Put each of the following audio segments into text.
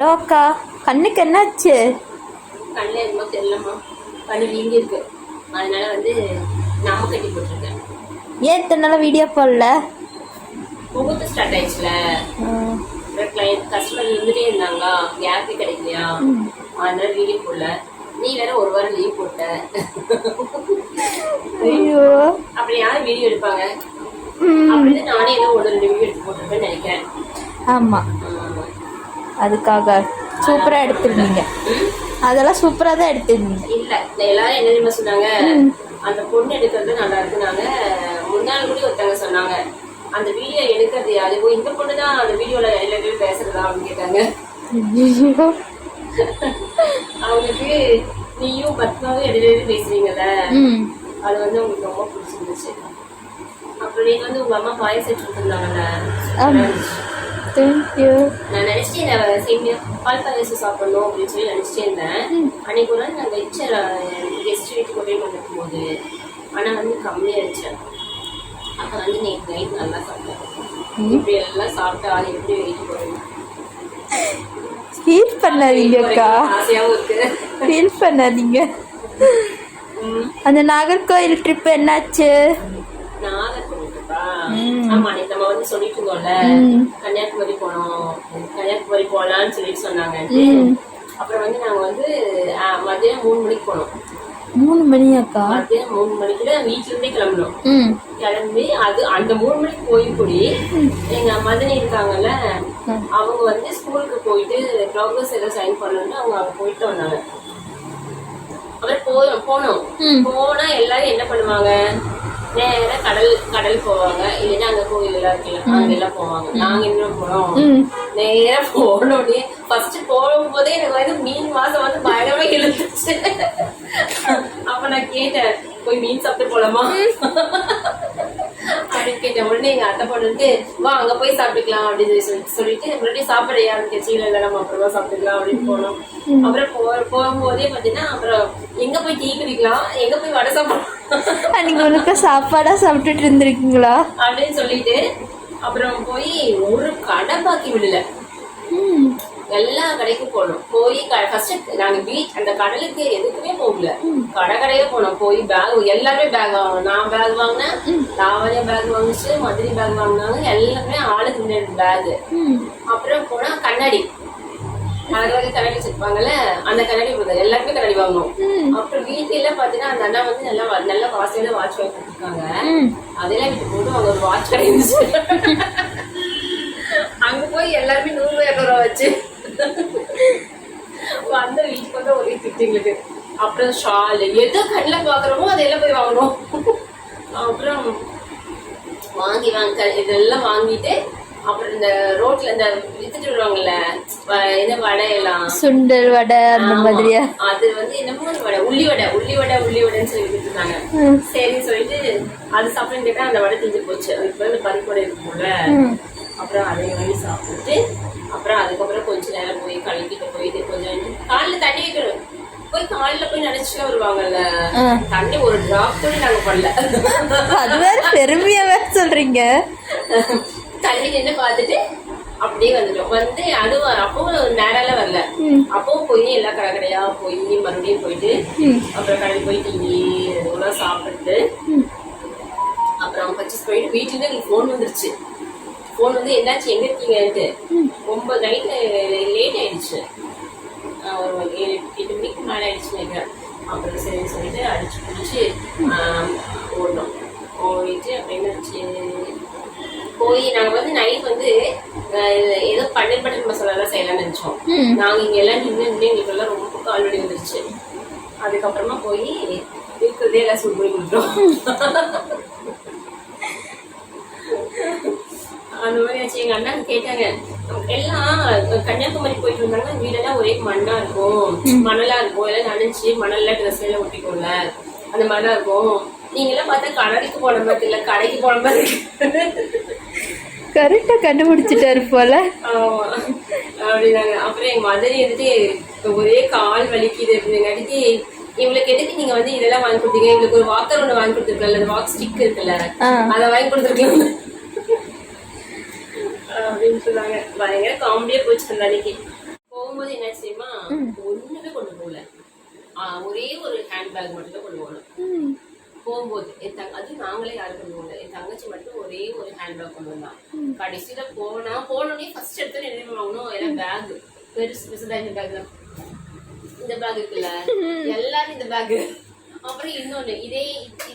அக்கா கண்ணுக்கு என்னாச்சு? கண்ணில் என்னமோ தெரியலம்மா, கண்ணு வீங்கி இருக்கு. அதனால வந்து நாம கட்டி போட்டிருக்கேன். ஏன் இத்தனை நாளா வீடியோ போடல? முகூர்த்தம் ஸ்டார்ட் ஆயிடுச்சுல, கிளைண்ட் கஸ்டமர் இருந்துட்டே இருந்தாங்க, கேப்பே கிடைக்கலையா, அதனால வீடியோ போடல. நீ வேற ஒரு வாரம் லீவ் போட்ட. ஐயோ, அப்படி யாரும் வீடியோ எடுப்பாங்க? அப்படின்னு நானே ஏதோ 1-2 வீடியோ எடுத்து போட்டிருப்பேன்னு நினைக்கிறேன். ஆமா, அதுக்காக சூப்பரா எடுத்திருந்தீங்க. அதெல்லாம் சூப்பரா தான் எடுத்திருந்தீங்க. இல்ல எல்லாரும் என்ன தெரியுமா சொன்னாங்க, அந்த பொண்ணு எடுக்கிறது நல்லா இருக்குனாங்க. முன்னாள் கூட ஒருத்தவங்க சொன்னாங்க, அந்த வீடியோ எடுக்கிறது யாரு, இந்த பொண்ணு தான் அந்த வீடியோல எல்லா பேரும் பேசுறதா அப்படின்னு கேட்டாங்க. அவங்களுக்கு நீயும் பத்மாவும் இடையில பேசுறீங்கல்ல, அது வந்து உங்களுக்கு ரொம்ப பிடிச்சிருந்துச்சு. அப்புறம் நீங்க வந்து உங்க அம்மா பாயசம் எடுத்துருந்தாங்கல்ல, நான் நினைச்சிட்டேன் சேமியா பால் பாயசம் சாப்பிடணும் அப்படின்னு சொல்லி நினைச்சிட்டே இருந்தேன். அன்னைக்கு ஒரு நாள் நான் வச்ச கெஸ்ட் வீட்டுக்கு போய் கொண்டு போது ஆனா வந்து கம்மியாயிடுச்சேன். அப்ப வந்து நேற்று நைட் நல்லா சாப்பிட்டேன். இப்படி எல்லாம் சாப்பிட்டா அது எப்படி வெயிட் போடுங்க? ஃபீல் பண்ணாதீங்கக்கா, ஆசையாவும் இருக்கு. ஃபீல் பண்ணாதீங்க. அந்த நாகர்கோயில் ட்ரிப் என்னாச்சு? ஆமா, நம்ம வந்து சொல்லிட்டு இருந்தோம்ல, கன்னியாகுமரி போனோம், கன்னியாகுமரி போலான்னு சொல்லிட்டு சொன்னாங்க. அப்புறம் வந்து நாங்க வந்து மதியம் 3 மணிக்கு போனோம். 3 மணியாக்கா? மதியம் 3 மணிக்கு தான் வீட்டுல இருந்தே கிளம்பணும். கிளம்பி அது அந்த 3 மணிக்கு போய் கூடி எங்க மதனி இருக்காங்கல்ல, அவங்க வந்து ஸ்கூலுக்கு போயிட்டு ப்ராக்ரஸ் எல்லாம் சைன் பண்ணணும்னு அவங்க அங்க போயிட்டு வந்தாங்க. அப்புறம் போனோம். போனா எல்லாரும் என்ன பண்ணுவாங்க, நேரம் கடல் போவாங்க, இல்லைன்னா அங்க கோயில் எல்லாம் இருக்குல்ல அங்க எல்லாம் போவாங்க. நாங்க என்ன போனோம், நேரம் போனோடனே ஃபர்ஸ்ட் போகும்போதே எனக்கு வந்து மீன் மாசம் வந்து பயங்கரமா இழுத்துச்சு. அப்ப நான் கேட்டேன், போய் மீன் சாப்பிட்டு போலாமா அப்படின்னு கேட்டேன். உடனே எங்க அத்தை பொண்ணுட்டு, வா அங்க போய் சாப்பிட்டுக்கலாம் அப்படின்னு சொல்லிட்டு மறுபடியும் சாப்பிடையான்னு கேச்சீங்களா, இல்ல நம்ம அப்புறமா சாப்பிட்டுக்கலாம் அப்படின்னு போனோம். அப்புறம் போகும்போதே பாத்தீங்கன்னா, அப்புறம் எங்க போய் டீ குடிக்கலாம், எங்க போய் வடை சாப்பிடலாம், நீங்க உங்களுக்கு சாப்பாடா சாப்பிட்டுட்டு இருந்திருக்கீங்களா அப்படின்னு சொல்லிட்டு அப்புறம் போய் ஒரு கடை பாக்கி விடல, எல்லா கடைக்கும் போனோம். போய் ஃபர்ஸ்ட் நாங்க அந்த கடலுக்கு எதுக்குமே போகல, கடையே போனோம். போய் பேக் எல்லாருமே பேக் வாங்கணும். நான் பேக் வாங்கினேன், லாவணியா பேக் வாங்கிச்சு, மதுரை பேக் வாங்கினாங்க, எல்லாருமே ஆளுக்கு 2 பேக். அப்புறம் போனா கண்ணாடி, அழகாக கண்ணாடி வச்சிருப்பாங்கல்ல, அந்த கண்ணாடி எல்லாருமே கண்ணாடி வாங்கணும். அப்புறம் வீட்டுல பாத்தீங்கன்னா அந்த அண்ணா வந்து நல்ல வாட்சியில வாட்ச் வாங்கி கொடுத்துருக்காங்க. அதெல்லாம் வீட்டு போட்டு அவங்க ஒரு வாட்ச் கடை இருந்துச்சு. அங்க போய் எல்லாருமே 100-200 வச்சு வந்த வீட்டுக்கு வந்து ஒரே திட்டுங்களுக்கு. அப்புறம் ஷால் எதோ கண்ணில் பாக்குறோமோ அதெல்லாம் போய் வாங்கணும். அப்புறம் இதெல்லாம் வாங்கிட்டு அப்புறம் இந்த ரோட்ல இந்த வித்துட்டு வருவாங்கல்ல, என்ன வடை எல்லாம், சுண்டல் வடை அந்த மாதிரியா, அது வந்து என்னமோ வடை, உள்ளி வடைன்னு சொல்லி வித்துட்டு இருந்தாங்க. சரின்னு சொல்லிட்டு அது சாப்பிட்டு கேட்டா அந்த வடை திஞ்சு போச்சு. இப்ப இந்த பருப்படை இருக்கும்ல, அப்புறம் அதை வாங்கி சாப்பிட்டு அப்புறம் அதுக்கப்புறம் கொஞ்ச நேரம் போய் கழுவிட்டு போயிட்டு கொஞ்சம் காலில் தண்ணி வைக்கணும். போய் காலில் போய் நினைச்சுட்டு வருவாங்கல்ல, தண்ணி ஒரு டிராப் கூட நாங்க பண்ணல. அது வேற பெருமையாவே சொல்றீங்க. தண்ணி நின்று பார்த்துட்டு அப்படியே வந்துட்டோம். வந்து அதுவும் அப்பவும் நேரால வரல, அப்பவும் போய் எல்லா கடையா போய் மறுபடியும் போயிட்டு அப்புறம் கடையில் போய் டீ இதெல்லாம் சாப்பிட்டு அப்புறம் பர்ச்சேஸ் போயிட்டு வீட்டுல இருந்து எனக்கு ஃபோன் வந்துருச்சு. ஃபோன் வந்து என்னாச்சு எங்க இருக்கீங்கன்ட்டு. 9 நைட்டு லேட் ஆயிடுச்சு, ஒரு 7-8 மணிக்கு மேலே ஆயிடுச்சு நினைக்கிறேன். அப்புறம் சரின்னு சொல்லிட்டு அடிச்சு பிடிச்சி ஓடணும். ஓடிட்டு அப்படின்னு போய் நாங்க வந்து நைட் வந்து ஏதோ பன்னீர் பட்டர் மசாலா எல்லாம் செய்யலாம்னு நினைச்சோம். நாங்க இங்க எல்லாம் நின்று எங்களுக்கு எல்லாம் ரொம்ப கால்வடி வந்துருச்சு. அதுக்கப்புறமா போய் இருக்கிறதே எல்லாம் சூட் பண்ணி கொடுத்தோம். அந்த மாதிரி ஆச்சு. எங்க அண்ணா கேட்டாங்க, எல்லாம் கன்னியாகுமரி போயிட்டு இருந்தாங்க, வீடெல்லாம் ஒரே மண்ணா இருக்கும், மணலா இருக்கும், எல்லாம் நினைச்சு மணல்ல ட்ரெஸ் எல்லாம் ஒட்டிக்கோங்க, அந்த மாதிரிலாம் இருக்கும். நீங்க எல்லாம் பார்த்தா கடைக்கு போன மாதிரி இல்ல, கடைக்கு போன மாதிரி கரெக்டா கண்டுபிடிச்சிட்டாரு போல. ஆமா அப்படின்னாங்க. அப்புறம் எங்க மதனி வந்துட்டு ஒரே கால் வலிக்குது அப்படிங்காட்டி, இவளுக்கு எதுக்கு நீங்க வந்து இதெல்லாம் வாங்கி கொடுத்தீங்க, இவளுக்கு ஒரு வாக்கர் ஒண்ணு வாங்கி கொடுத்துருக்கல, வாக் ஸ்டிக் இருக்குல்ல, அதை வாங்கி கொடுத்துருக்கலாம் அப்படின்னு சொன்னாங்க. பயங்கர காமெடியா போச்சு அந்த அன்னைக்கு. போகும்போது ஒரே ஒரு ஹேண்ட்பேக் மட்டும் தான் கொண்டு போகணும் போகும்போது. அதுவும் நாங்களே யாரும் கொண்டு போகல. என் தங்கச்சி மட்டும் ஒரே ஒரு ஹேண்ட்பேக் கொண்டு வந்தான். கடைசியில போனோடனே ஃபர்ஸ்ட் எடுத்து என்ன வாங்கணும், எல்லாம் பேக் பெருசு பெருசுதான். இந்த பேக் தான், இந்த பேக் இருக்குல்ல, எல்லாரும் இந்த பேக். அப்புறம் இன்னொன்னு இதே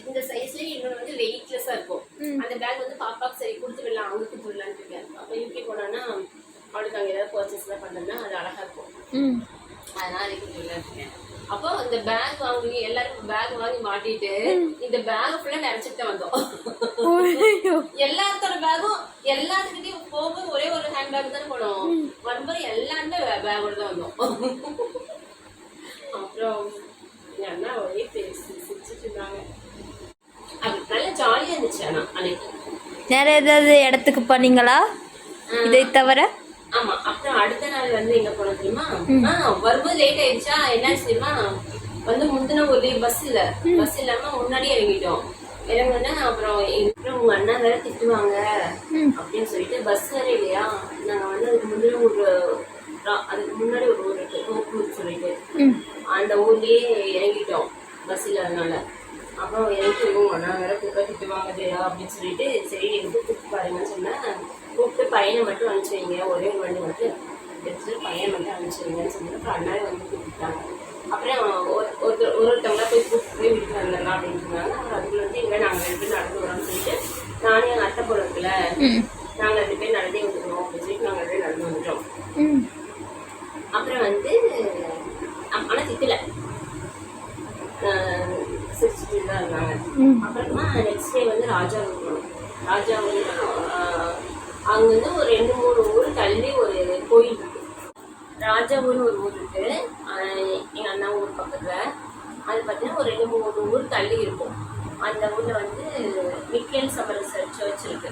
இந்த சைஸ்ல இன்னொன்னு வந்து வெயிட்லெஸ்ஸா இருக்கும். அந்த பேக் வந்து பாப்பாக்கு சரி கொடுத்து விடலாம், அவங்களுக்கு கொடுத்துடலான்னு இருக்கேன். அப்ப யூகே போனான்னா அவளுக்கு அங்க ஏதாவது பர்ச்சேஸ் எல்லாம் பண்ணோம்னா அது அழகா இருக்கும். அதனால இருக்கேன். அப்போ இந்த பேக் வாங்கி எல்லாரும் பேக் வாங்கி மாட்டிட்டு இந்த பேக் ஃபுல்லா நினைச்சிட்டு வந்தோம். எல்லாத்தோட பேக்கும் எல்லாத்துக்கிட்டையும் போகும்போது ஒரே ஒரு ஹேண்ட் பேக் தானே போனோம். வரும்போது எல்லாருமே பேக்கோட தான் வந்தோம். அப்புறம் அண்ணா ஒரே சிரிச்சிட்டு இருந்தாங்க. அது நல்ல ஜாலியா இருந்துச்சு. ஆனா அன்னைக்கு வேற ஏதாவது இடத்துக்கு போனீங்களா இதை தவிர? ஆமா. அப்புறம் அடுத்த நாள் வந்து எங்க போனோம் தெரியுமா? வரும்போது லேட் ஆயிடுச்சா, என்ன தெரியுமா, வந்து முந்தின ஒரு பஸ் இல்லாம முன்னாடியே இறங்கிட்டோம். இறங்குனா அப்புறம் உங்க அண்ணா வேற திட்டுவாங்க அப்படின்னு சொல்லிட்டு பஸ் வேற இல்லையா, நாங்க வந்து அதுக்கு முன்னாடி ஒரு ஊர் இருக்கு தோப்பூர் சொல்லிட்டு, அந்த ஊர்லயே இறங்கிட்டோம் பஸ் இல்லாதனால. அப்புறம் இறங்கி உங்க அண்ணா வேற திட்டுவாங்க தெரியா அப்படின்னு சொல்லிட்டு சரி எனக்கு கூப்பிட்டு பாருங்கன்னு சொன்னேன். கூப்பிட்டு பையனை மட்டும் அனுப்பிச்சு வைங்க, ஒரே ஒரு வண்டி மட்டும் எடுத்துட்டு பையனை மட்டும் அனுப்பிச்சு வைங்கன்னு சொன்னேன். அப்புறம் அண்ணாவே வந்து கூப்பிட்டாங்க. அப்புறம் ஒருத்தவங்களா போய் கூப்பிட்டு போய் வீட்டுக்கு வந்துடலாம் அப்படின்னு சொன்னாங்க. அப்புறம் அதுக்குள்ள வந்து எங்க நாங்கள் 2 பேர் நடந்து வரோம்னு சொல்லிட்டு நானும் எங்கள் அத்தை போல இருக்குல்ல, நாங்கள் 2 பேர் நடந்தே வந்துக்கணும் அப்படின்னு சொல்லிட்டு நாங்கள் 2 பேர் நடந்து வந்துட்டோம். அப்புறம் வந்து ஆனா திட்டல, சிரிச்சுட்டு தான் இருந்தாங்க. அப்புறமா நெக்ஸ்ட் டே வந்து ராஜாவுக்கு போனோம். ராஜாவுக்கு அங்க வந்து ஒரு 2-3 ஊர் தள்ளி ஒரு கோயில் இருக்கு. ராஜாவூர்னு ஒரு ஊர் இருக்கு எங்க அண்ணா ஊர் பக்கத்துல. அது பார்த்தீங்கன்னா ஒரு 2-3 ஊர் தள்ளி இருக்கும். அந்த ஊர்ல வந்து மிக்கேல் சமரசர் சர்ச் இருக்கு.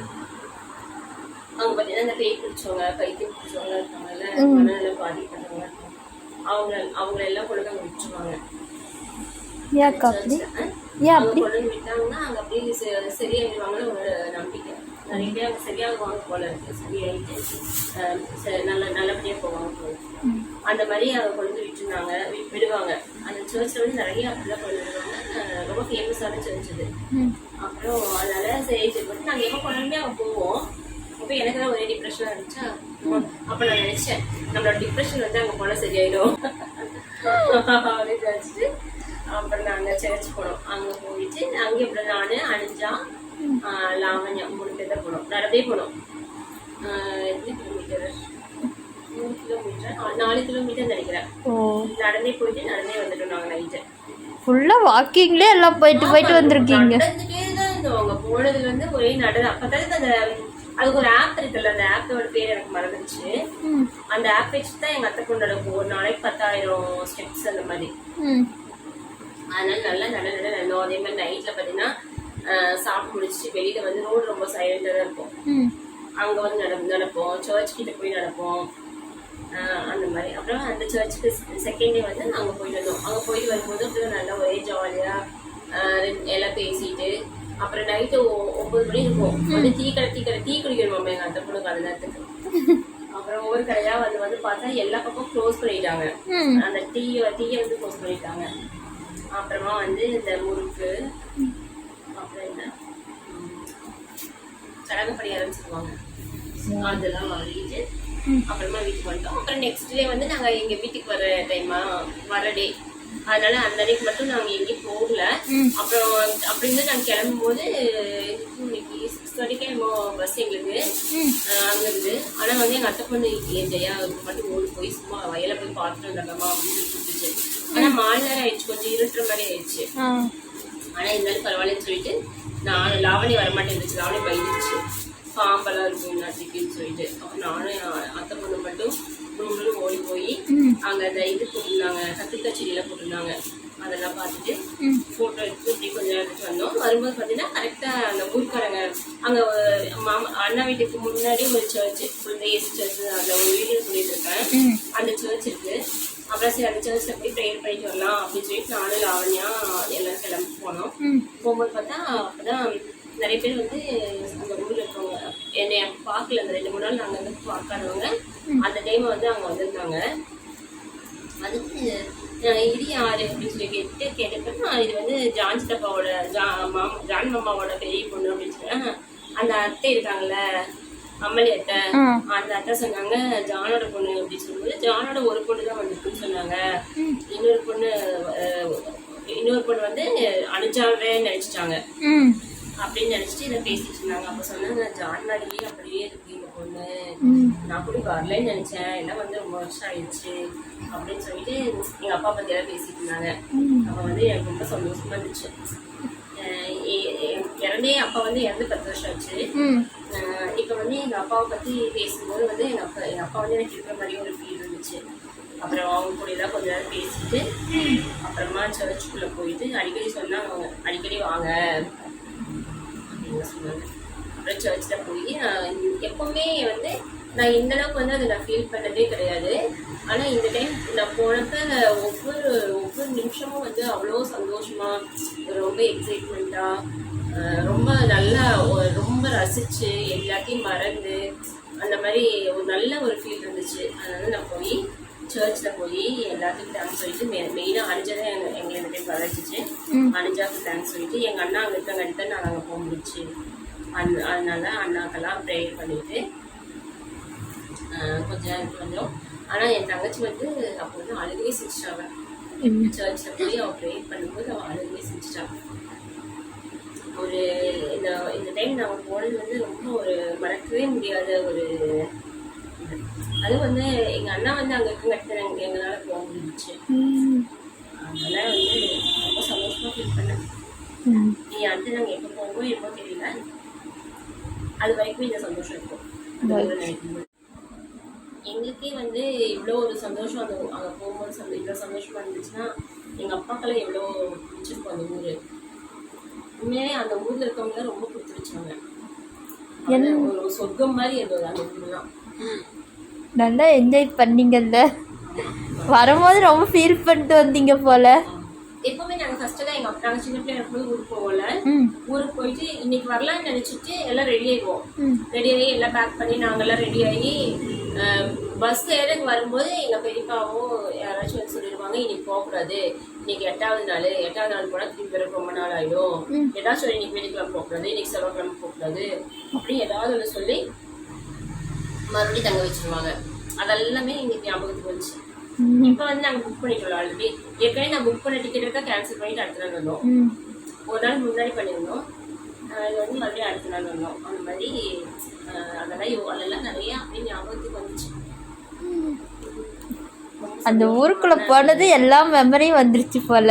அவங்க பார்த்தீங்கன்னா இந்த பேய் பிடிச்சவங்க பைத்தியம் பிடிச்சவங்க இருக்காங்கல்ல, மனநல பாதிப்பட்டவங்க, அவங்கள எல்லாம் கொண்டு அங்க விட்டுருவாங்க. கொண்டு விட்டாங்கன்னா அங்க அப்படியே சரியாயிடுவாங்கன்னு ஒரு நம்பிக்கை. நிறைய பேர் அங்க சரியாகுவாங்க போல இருக்கு. சரியாயிட்டு நல்லபடியா போவாங்க போல. அந்த மாதிரி அவங்க கொண்டு விட்டுருந்தாங்க, விடுவாங்க. அந்த சர்ச்ல வந்து நிறைய அப்படிலாம் கொண்டு விடுவாங்க. ரொம்ப ஃபேமஸான சர்ச் அது. அப்புறம் அதனால சரி சொல்லிட்டு நாங்க எப்போ கொண்டு அவங்க போவோம். அப்போ எனக்கு தான் ஒரே டிப்ரெஷனா இருந்துச்சா. அப்ப நான் நினைச்சேன் நம்மளோட டிப்ரெஷன் வந்து அங்க போனா சரியாயிடும் அப்படின்னு நினைச்சிட்டு அப்புறம் நாங்க சர்ச் போனோம். அங்க போயிட்டு அங்கே அப்புறம் நானு அனுஜா லாவண்யா 3 பேர் தான் போனோம். நடந்தே போனோம். எத்தனை கிலோமீட்டர், 3 கிலோமீட்டர் 4 கிலோமீட்டர் நினைக்கிறேன். நடந்தே போயிட்டு நடந்தே வந்துட்டோம். நாங்க நைட்டு ஃபுல்லா வாக்கிங்லயே எல்லாம் போயிட்டு வந்திருக்கீங்க. நடந்துட்டே தான் இருந்தோம். அங்க போனதுல வந்து ஒரே நடந்து. அப்பதான் அந்த அதுக்கு ஒரு ஆப் இருக்குல்ல, அந்த ஆப்போட பேர் எனக்கு மறந்துச்சு. அந்த ஆப் வச்சு தான் எங்க அத்தை கொண்டு நடக்கும். ஒரு நாளைக்கு 10,000 ஸ்டெப்ஸ் அந்த மாதிரி. அதனால நல்லா நடந்தோம். அதே மாதிரி நைட்ல பாத்தீங்கன்னா சாப்பிட்டு முடிச்சுட்டு வெளியில வந்து ரோடு ரொம்ப சைலண்டா தான் இருக்கும். அங்க வந்து நடப்போம். சர்ச் கிட்ட போய் நடப்போம் அந்த மாதிரி. அப்புறம் அந்த சர்ச்சுக்கு செகண்ட் டே வந்து நாங்க போயிட்டு வந்தோம். அங்க போயிட்டு வரும்போது அப்புறம் நல்லா ஒரே ஜாலியா எல்லாம் பேசிட்டு அப்புறம் நைட்டு 9 மணி இருக்கும். வந்து டீ குடிக்கணும் எங்க அந்த பொண்ணுக்கு அந்த நேரத்துக்கு. அப்புறம் ஒவ்வொரு கடையா வந்து பார்த்தா எல்லா பக்கம் க்ளோஸ் பண்ணிட்டாங்க. அந்த டீயை வந்து க்ளோஸ் பண்ணிட்டாங்க. அப்புறமா வந்து இந்த முறுக்கு அப்புறம் என்ன கடகப்படி ஆரம்பிச்சிருவாங்க, அதெல்லாம் வாங்கிட்டு அப்புறமா வீட்டுக்கு வந்துட்டோம். அப்புறம் நெக்ஸ்ட் டே வந்து நாங்க எங்க வீட்டுக்கு வர டே, அதனால அந்த அன்னைக்கு மட்டும் நாங்க எங்கேயும் போகல. அப்புறம் அப்படின்னு நாங்க கிளம்பும் போது இன்னைக்கு 6:30 பஸ் எங்களுக்கு அங்க இருந்து. ஆனா வந்து எங்க அத்தை பொண்ணு ஜெயா மட்டும் ஓடி போய் சும்மா வயல போய் பார்த்துட்டு வந்தாங்கம்மா அப்படின்னு சொல்லிட்டு. ஆனா மாலை நேரம் ஆயிடுச்சு, கொஞ்சம் இருட்டுற மாதிரி ஆயிடுச்சு. ஆனா இருந்தாலும் பரவாயில்லன்னு சொல்லிட்டு நான் லாவணி வரமாட்டேன் இருந்துச்சு. லாவணி பயந்துச்சு, பாம்பெல்லாம் இருக்கும் நாட்டிக்குன்னு சொல்லிட்டு. அப்புறம் நானும் அத்தை பொண்ணு மட்டும் ஓடி போய் அங்க அந்த இது போட்டிருந்தாங்க, கத்திரிக்காய் செடியெல்லாம் போட்டிருந்தாங்க. அதெல்லாம் பார்த்துட்டு போட்டோ எடுத்து இப்படி கொஞ்சம் எடுத்துட்டு வந்தோம். வரும்போது பார்த்தீங்கன்னா கரெக்டா அந்த ஊருக்காரங்க அங்க அண்ணா வீட்டுக்கு முன்னாடி ஒரு சர்ச், ஃபுல் ஏசி சர்ச், அந்த ஒரு வீடியோ சொல்லிட்டு இருக்கேன். அந்த சர்ச் இருக்கு. அப்புறம் சரி அந்த சர்ச்ல போய் ப்ரேயர் பண்ணிட்டு வரலாம் அப்படின்னு சொல்லிட்டு நானும் லாவண்யா எல்லாரும் கிளம்பி போனோம். போகும்போது பார்த்தா அப்பதான் நிறைய பேர் வந்து அந்த ஊர்ல இருக்கவங்க என்னை பார்க்கல. அந்த 2-3 நாள் நாங்க வந்து பார்க்காதவங்க அந்த டைம் வந்து அவங்க வந்திருந்தாங்க. அதுக்கு இது யாரு அப்படின்னு சொல்லி கேட்டப்ப இது வந்து ஜான் சித்தப்பாவோட ஜான் மாமாவோட பெரிய பொண்ணு அப்படின்னு சொன்னா அந்த அத்தை இருக்காங்கல்ல அம்மலி அத்தை, அந்த அத்தை சொன்னாங்க ஜானோட பொண்ணு அப்படின்னு சொல்லும்போது ஜானோட ஒரு பொண்ணு தான் வந்திருக்குன்னு சொன்னாங்க. இன்னொரு பொண்ணு வந்து அனுஜாவே நினைச்சிட்டாங்க அப்படின்னு நினைச்சிட்டு இதை பேசிட்டு இருந்தாங்க. அப்ப சொன்னாங்க ஜான் மாதிரியே அப்படியே இருக்கு இந்த பொண்ணு, நான் கூட வரலன்னு நினைச்சேன், எல்லாம் வந்து ரொம்ப வருஷம் ஆயிடுச்சு அப்படின்னு சொல்லிட்டு எங்க அப்பா பத்தி எல்லாம் பேசிட்டு இருந்தாங்க. அப்ப வந்து எனக்கு ரொம்ப சந்தோஷமா இருந்துச்சு. அப்பா வந்து இறந்து 10 வருஷம் ஆச்சு. இப்ப வந்து எங்க அப்பாவை பத்தி பேசும்போது வந்து எங்க அப்பா வந்து எனக்கு இருக்கிற மாதிரி ஒரு ஃபீல் இருந்துச்சு. அப்புறம் அவங்க கூட எல்லாம் கொஞ்ச நேரம் பேசிட்டு அப்புறமா சர்ச்சுக்குள்ள போயிட்டு அடிக்கடி சொன்னாங்க அடிக்கடி வாங்க அப்படின்னு சொன்னாங்க. அப்புறம் சர்ச்சில் போய் எப்பவுமே வந்து நான் இந்த அளவுக்கு வந்து அதை நான் ஃபீல் பண்ணதே கிடையாது. ஆனால் இந்த டைம் நான் போனப்ப ஒவ்வொரு நிமிஷமும் வந்து அவ்வளோ சந்தோஷமா, ரொம்ப எக்ஸைட்மெண்ட்டாக, ரொம்ப நல்லா ரொம்ப ரசிச்சு எல்லாத்தையும் மறந்து அந்த மாதிரி ஒரு நல்ல ஒரு ஃபீல் இருந்துச்சு. அதனால நான் போய் சர்ச்சில் போய் எல்லாத்துக்கும் தேங்க்ஸ் சொல்லிட்டு மெயினாக அனுஜாதான் எங்களை இந்த டைம் வளர்ச்சிச்சு. அனுஜாவுக்கு தேங்க்ஸ் சொல்லிட்டு எங்கள் அண்ணா அங்கே இருக்காங்க நான் அங்கே போக முடிச்சு. அதனால அண்ணாக்கெல்லாம் ப்ரேயர் பண்ணிட்டு கொஞ்சம் ஆனால் என் தங்கச்சி வந்து அப்போ வந்து அழுகவே சிரிச்சிட்டாங்க. சர்ச்சில் போய் அவள் ப்ரேயர் பண்ணும்போது அவள் அழுகவே சிரிச்சிட்டாங்க. ஒரு இந்த டைம் நாங்கள் போனது வந்து ரொம்ப ஒரு மறக்கவே முடியாத ஒரு அது வந்து எங்கள் அண்ணா வந்து அங்கே இருக்கங்காட்டி எங்களால் போக முடிஞ்சிச்சு. அதனால வந்து ரொம்ப சந்தோஷமாக ஃபீல் பண்ணேன். நீ அடுத்து நாங்கள் எப்போ போவோமோ எப்போ தெரியல, அது வரைக்கும் இந்த சந்தோஷம் இருக்கும். நினைக்கும்போது எங்களுக்கே வந்து இவ்வளோ ஒரு சந்தோஷம் அங்கே போகும்போது இவ்வளோ சந்தோஷமாக இருந்துச்சுன்னா எங்கள் அப்பாக்கெல்லாம் எவ்வளோ பிடிச்சிருக்கும் அந்த ஊர். உண்மையே அந்த ஊரில் இருக்கவங்க ரொம்ப பிடிச்சிருச்சாங்க. ஒரு சொர்க்கம் மாதிரி இருந்தது அந்த ஊர்லாம். நல்லா என்ஜாய் பண்ணீங்கல்ல, வரும்போது ரொம்ப ஃபீல் பண்ணிட்டு வந்தீங்க போல. எப்பவுமே நாங்க ஃபர்ஸ்ட் எல்லாம் நாங்க சின்ன பிள்ளைங்க இருக்கும்போது ஊருக்கு போகல. ஊருக்கு போயிட்டு இன்னைக்கு வரலாம்னு நினைச்சிட்டு எல்லாம் ரெடி ஆயிடுவோம். ரெடி ஆகி எல்லாம் பேக் பண்ணி நாங்கெல்லாம் ரெடி ஆகி பஸ் ஏறக்கு வரும்போது எங்க பெரியப்பாவும் யாராச்சும் வந்து சொல்லிடுவாங்க இன்னைக்கு போகக்கூடாது, இன்னைக்கு 8வது நாள் போனா திரும்பி வர ரொம்ப நாள் ஆயிடும், ஏதாச்சும் இன்னைக்கு வெள்ளிக்கிழமை போகக்கூடாது, இன்னைக்கு செவ்வாய்க்கிழமை போகக்கூடாது அப்படின்னு ஏதாவது ஒன்று சொல்லி மறுபடியும் தங்க வச்சிருவாங்க. அதெல்லாமே எங்களுக்கு ஞாபகத்துக்கு வந்துச்சு. இப்ப வந்து நாங்க புக் பண்ணிட்டோம் ஆல்ரெடி. ஏற்கனவே நான் புக் பண்ண டிக்கெட் இருக்கா கேன்சல் பண்ணிட்டு அடுத்த நாள் வந்தோம். ஒரு நாள் முன்னாடி பண்ணியிருந்தோம், இது வந்து மறுபடியும் அடுத்த நாள் வந்தோம். அந்த மாதிரி அதெல்லாம் நிறைய அப்படியே ஞாபகத்துக்கு வந்துச்சு. அந்த ஊருக்குள்ள போனது எல்லாம் மெமரி வந்துருச்சு போல.